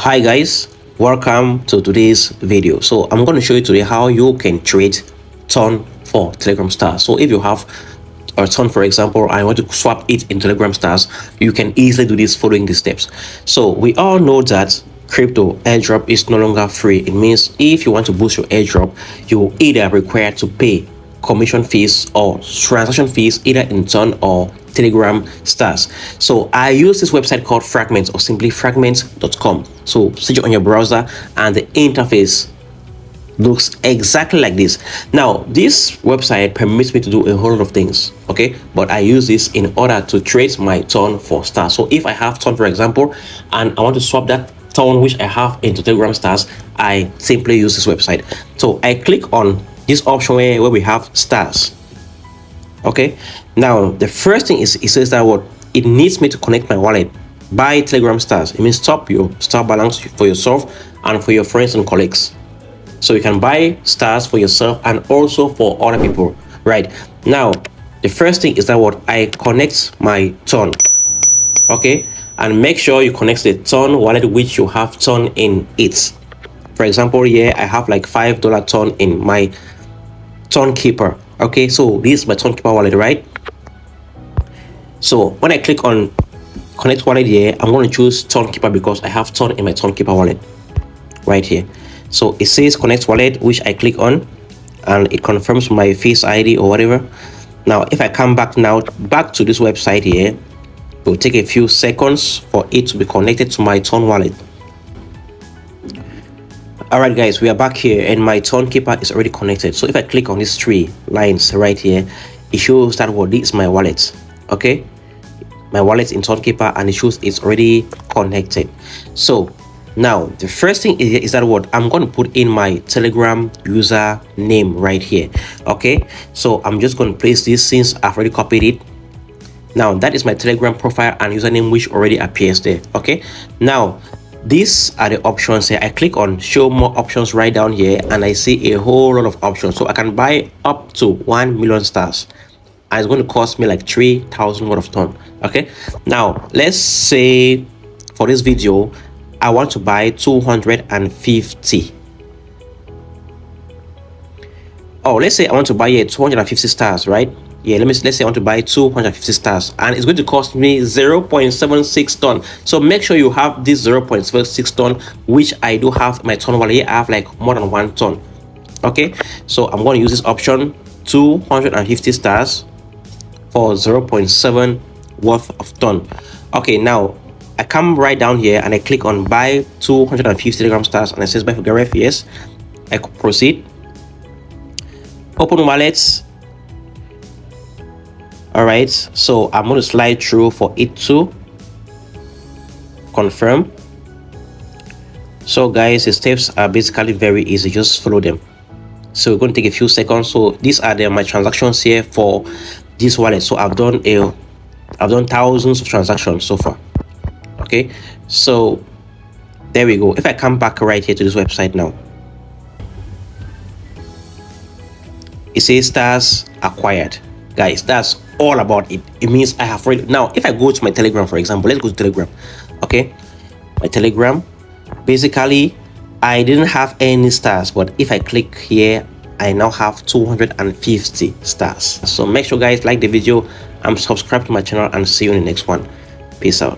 Hi guys, welcome to today's video. So I'm going to show you today how you can trade ton for Telegram stars. So if you have a ton, for example, I want to swap it in Telegram stars, you can easily do this following these steps. So we all know that crypto airdrop is no longer free. It means if you want to boost your airdrop, you will either required to pay commission fees or transaction fees either in ton or Telegram stars. So I use this website called Fragment or simply fragment.com. So search it on your browser and the interface looks exactly like this. Now this website permits me to do a whole lot of things, okay, but I use this in order to trade my ton for stars. So if I have ton, for example, and I want to swap that ton which I have into Telegram stars, I simply use this website. So I click on this option where we have stars. Okay, now the first thing is it says that what it needs me to connect my wallet by Telegram stars. It means stop your star balance for yourself and for your friends and colleagues, so you can buy stars for yourself and also for other people. Right now, the first thing is that what I connect my ton, okay, and make sure you connect the ton wallet which you have ton in it. For example, here I have like $5 ton in my ton keeper. Okay, so this is my ton keeper wallet, right? So when I click on connect wallet here, I'm going to choose ton keeper because I have ton in my ton keeper wallet right here. So it says connect wallet, which I click on and it confirms my Face ID or whatever. Now if I come back to this website here, it will take a few seconds for it to be connected to my ton wallet. All right guys, we are back here and my ton keeper is already connected. So if I click on these three lines right here, it shows that what this is my wallet. Okay, my wallet in ton keeper, and it shows it's already connected. So now the first thing is that what I'm going to put in my Telegram user name right here. Okay, so I'm just going to place this since I've already copied it. Now that is my Telegram profile and username which already appears there. Okay, now these are the options here. I click on show more options right down here and I see a whole lot of options. So I can buy up to 1 million stars and it's going to cost me like 3,000 worth of ton. Okay, now let's say for this video I want to buy 250. Oh, let's say I want to buy 250 stars, right? Yeah, let's say I want to buy 250 stars and it's going to cost me 0.76 ton. So make sure you have this 0.76 ton, which I do have in my ton wallet. Here I have like more than 1 ton. Okay, so I'm going to use this option 250 stars for 0.7 worth of ton. Okay, now I come right down here and I click on buy 250 Telegram stars and it says buy for Gareth. Yes, I proceed, open wallets. All right, so I'm going to slide through for it to confirm. So guys, the steps are basically very easy, just follow them. So we're going to take a few seconds. So these are my transactions here for this wallet. So I've done thousands of transactions so far. Okay, so there we go. If I come back right here to this website now, it says stars acquired. Guys, that's all about it. It means I have already. Now if I go to my Telegram, for example, let's go to Telegram. Okay, my Telegram, basically I didn't have any stars, but if I click here I now have 250 stars. So make sure guys like the video and subscribe to my channel and see you in the next one. Peace out.